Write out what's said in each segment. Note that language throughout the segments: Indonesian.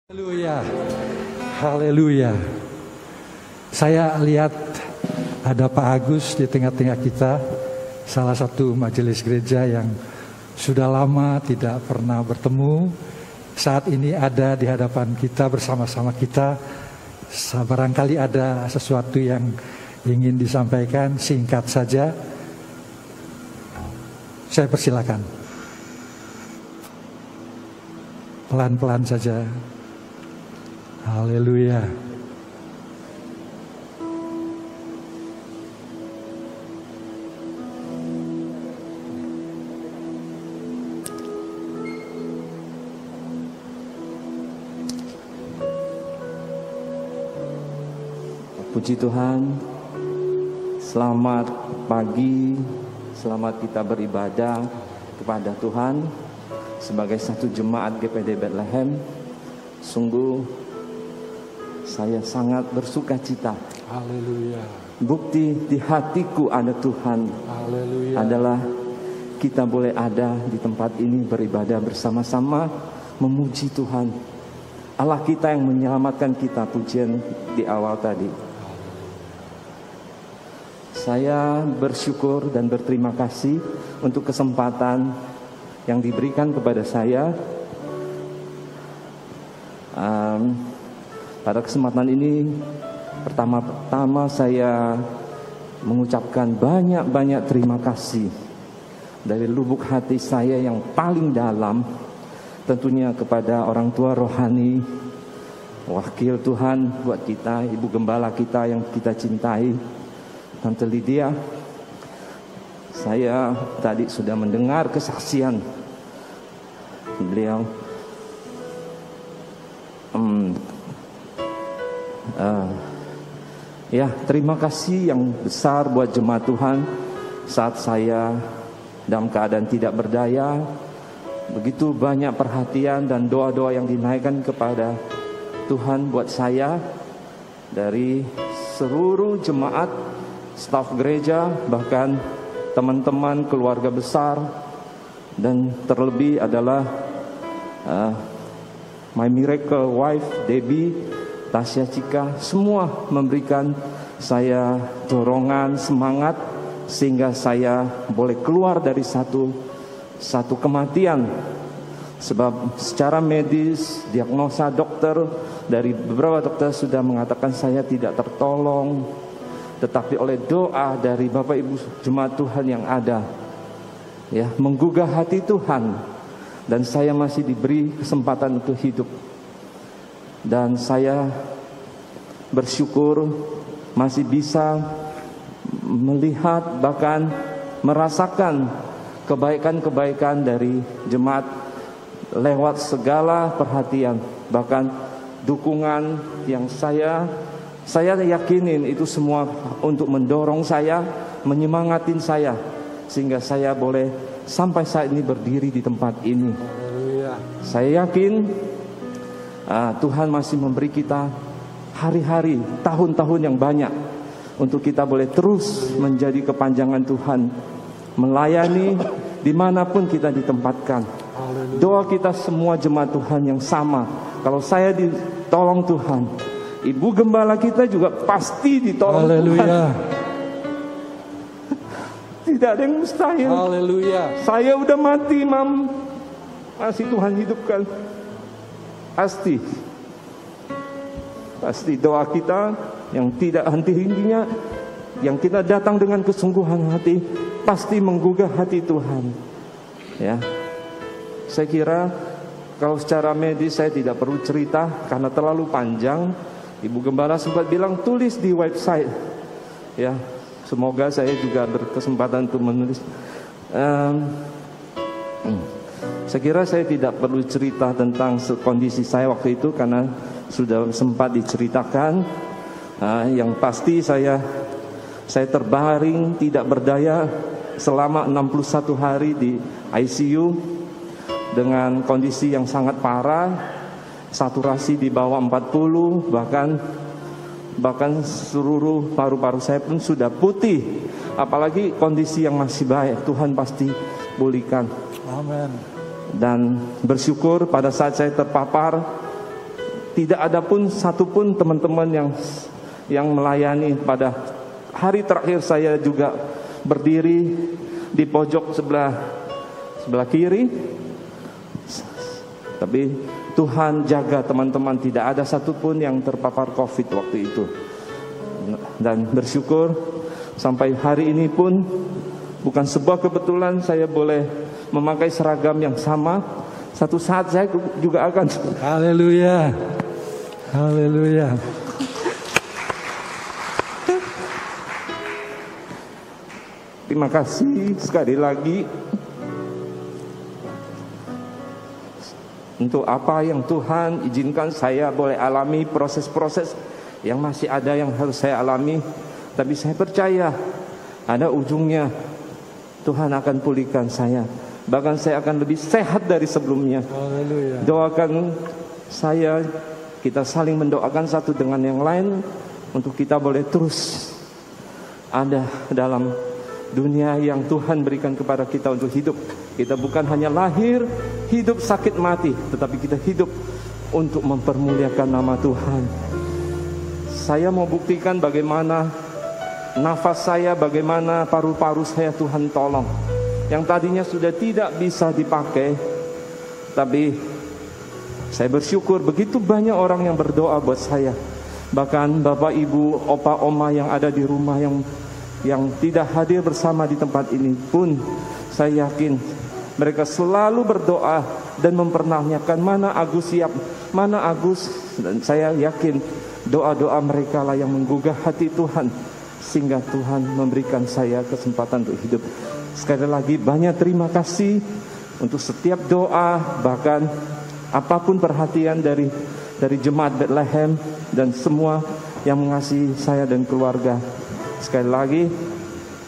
Haleluya, haleluya. Saya lihat ada Pak Agus di tengah-tengah kita, salah satu majelis gereja yang sudah lama tidak pernah bertemu. Saat ini ada di hadapan kita bersama-sama kita. Barangkali ada sesuatu yang ingin disampaikan, singkat saja. Saya persilakan. Pelan-pelan saja. Haleluya. Puji Tuhan, selamat pagi, selamat kita beribadah kepada Tuhan sebagai satu jemaat GPD Bethlehem. Sungguh saya sangat bersuka cita. Haleluya. Bukti di hatiku ada Tuhan. Haleluya. Adalah kita boleh ada di tempat ini beribadah bersama-sama memuji Tuhan. Allah kita yang menyelamatkan kita, pujian di awal tadi. Saya bersyukur dan berterima kasih untuk kesempatan yang diberikan kepada saya. Pada kesempatan ini pertama-tama saya mengucapkan banyak-banyak terima kasih dari lubuk hati saya yang paling dalam, tentunya kepada orang tua rohani, wakil Tuhan buat kita, Ibu Gembala kita yang kita cintai, Tante Lydia. Saya tadi sudah mendengar kesaksian beliau. Terima kasih yang besar buat jemaat Tuhan. Saat saya dalam keadaan tidak berdaya, begitu banyak perhatian dan doa-doa yang dinaikkan kepada Tuhan buat saya dari seluruh jemaat, staf gereja, bahkan teman-teman keluarga besar, dan terlebih adalah my miracle wife Debbie, Tasya Cika, semua memberikan saya dorongan, semangat, sehingga saya boleh keluar dari satu kematian. Sebab secara medis, diagnosa dokter, dari beberapa dokter sudah mengatakan saya tidak tertolong. Tetapi oleh doa dari Bapak Ibu jemaat Tuhan yang ada, ya, menggugah hati Tuhan, dan saya masih diberi kesempatan untuk hidup. Dan saya bersyukur masih bisa melihat, bahkan merasakan kebaikan-kebaikan dari jemaat lewat segala perhatian, bahkan dukungan yang saya yakinin itu semua untuk mendorong saya, menyemangatin saya, sehingga saya boleh sampai saat ini berdiri di tempat ini. Saya yakin Tuhan masih memberi kita hari-hari, tahun-tahun yang banyak untuk kita boleh terus menjadi kepanjangan Tuhan, melayani dimanapun kita ditempatkan. Doa kita semua jemaat Tuhan yang sama. Kalau saya ditolong Tuhan, Ibu Gembala kita juga pasti ditolong Tuhan. Tidak ada yang mustahil. Haleluya. Saya udah mati, Mam, masih Tuhan hidupkan. Pasti doa kita yang tidak henti-hentinya, yang kita datang dengan kesungguhan hati, pasti menggugah hati Tuhan. Ya, saya kira kalau secara medis saya tidak perlu cerita karena terlalu panjang. Ibu Gembala sempat bilang tulis di website. Ya, semoga saya juga berkesempatan untuk menulis. Saya kira saya tidak perlu cerita tentang kondisi saya waktu itu karena sudah sempat diceritakan. Yang pasti saya terbaring tidak berdaya selama 61 hari di ICU dengan kondisi yang sangat parah, saturasi di bawah 40, bahkan seluruh paru-paru saya pun sudah putih. Apalagi kondisi yang masih baik, Tuhan pasti pulihkan. Amin. Dan bersyukur pada saat saya terpapar Tidak ada pun satupun teman-teman yang melayani. Pada hari terakhir saya juga berdiri di pojok sebelah kiri. Tapi Tuhan jaga teman-teman, tidak ada satupun yang terpapar COVID waktu itu. Dan bersyukur sampai hari ini pun bukan sebuah kebetulan saya boleh memakai seragam yang sama. Satu saat saya juga akan. Haleluya. Haleluya. Terima kasih sekali lagi untuk apa yang Tuhan izinkan saya boleh alami, proses-proses yang masih ada yang harus saya alami. Tapi saya percaya ada ujungnya. Tuhan akan pulihkan saya. Bahkan saya akan lebih sehat dari sebelumnya. Haleluya. Doakan saya, kita saling mendoakan satu dengan yang lain untuk kita boleh terus ada dalam dunia yang Tuhan berikan kepada kita untuk hidup. Kita bukan hanya lahir, hidup, sakit, mati, tetapi kita hidup untuk mempermuliakan nama Tuhan. Saya mau buktikan bagaimana nafas saya, bagaimana paru-paru saya Tuhan tolong. Yang tadinya sudah tidak bisa dipakai, tapi saya bersyukur begitu banyak orang yang berdoa buat saya. Bahkan bapak, ibu, opa, oma yang ada di rumah yang tidak hadir bersama di tempat ini pun, saya yakin mereka selalu berdoa dan mempertanyakan mana Agus siap, mana Agus. Dan saya yakin doa-doa mereka lah yang menggugah hati Tuhan, sehingga Tuhan memberikan saya kesempatan untuk hidup. Sekali lagi banyak terima kasih untuk setiap doa, bahkan apapun perhatian dari jemaat Bethlehem dan semua yang mengasihi saya dan keluarga. Sekali lagi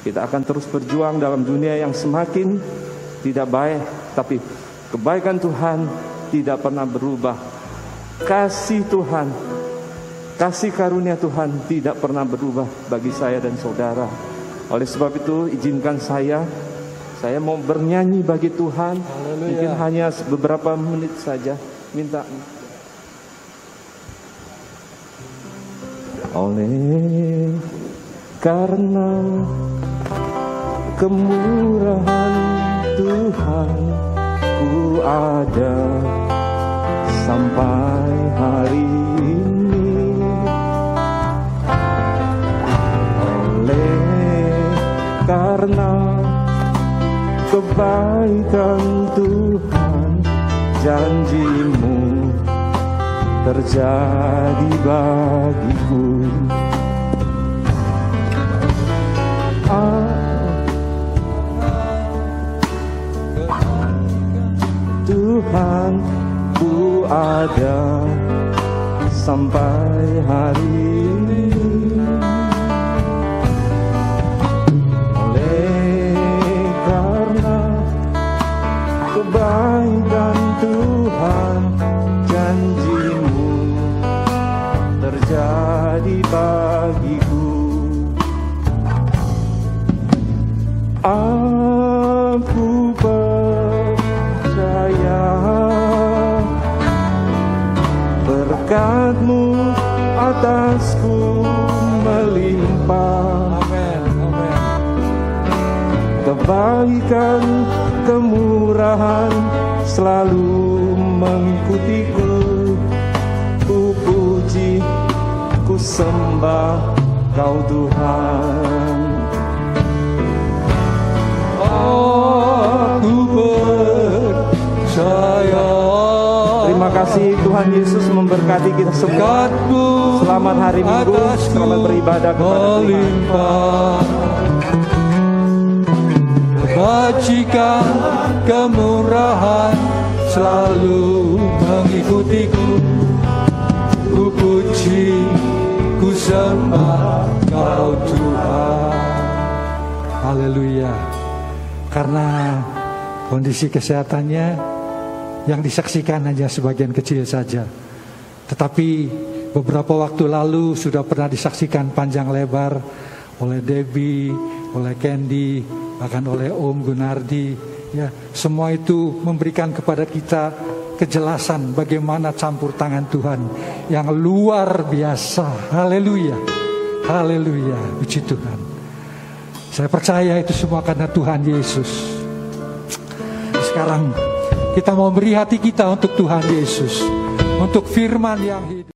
kita akan terus berjuang dalam dunia yang semakin tidak baik, tapi kebaikan Tuhan tidak pernah berubah. Kasih Tuhan, kasih karunia Tuhan tidak pernah berubah bagi saya dan saudara. Oleh sebab itu izinkan saya mau bernyanyi bagi Tuhan. Haleluya. Mungkin hanya beberapa menit saja. Minta. Oleh karena kemurahan Tuhan, ku ada sampai hari ini. Oleh karena kebaikan Tuhan, janji-Mu terjadi bagiku. Tuhan, ku ada sampai hari ini. Oleh karena kebaikan Tuhan, janji-Mu terjadi bagiku. Aku percaya berkat-Mu atasku melimpah. Amin. Amin. Kebaikan, kemurahan selalu mengikutiku. Ku puji, ku sembah Kau Tuhan. Aku percaya. Terima kasih Tuhan Yesus memberkati kita semua. Selamat hari Minggu, selamat beribadah kepada Tuhan. Kebajikan, kemurahan selalu mengikutiku. Ku puji, ku sembah Kau Tuhan. Haleluya. Karena kondisi kesehatannya yang disaksikan hanya sebagian kecil saja, tetapi beberapa waktu lalu sudah pernah disaksikan panjang lebar oleh Debbie, oleh Candy, bahkan oleh Om Gunardi. Ya, semua itu memberikan kepada kita kejelasan bagaimana campur tangan Tuhan yang luar biasa. Haleluya. Haleluya. Puji Tuhan. Saya percaya itu semua karena Tuhan Yesus. Sekarang kita mau beri hati kita untuk Tuhan Yesus, untuk firman yang hidup.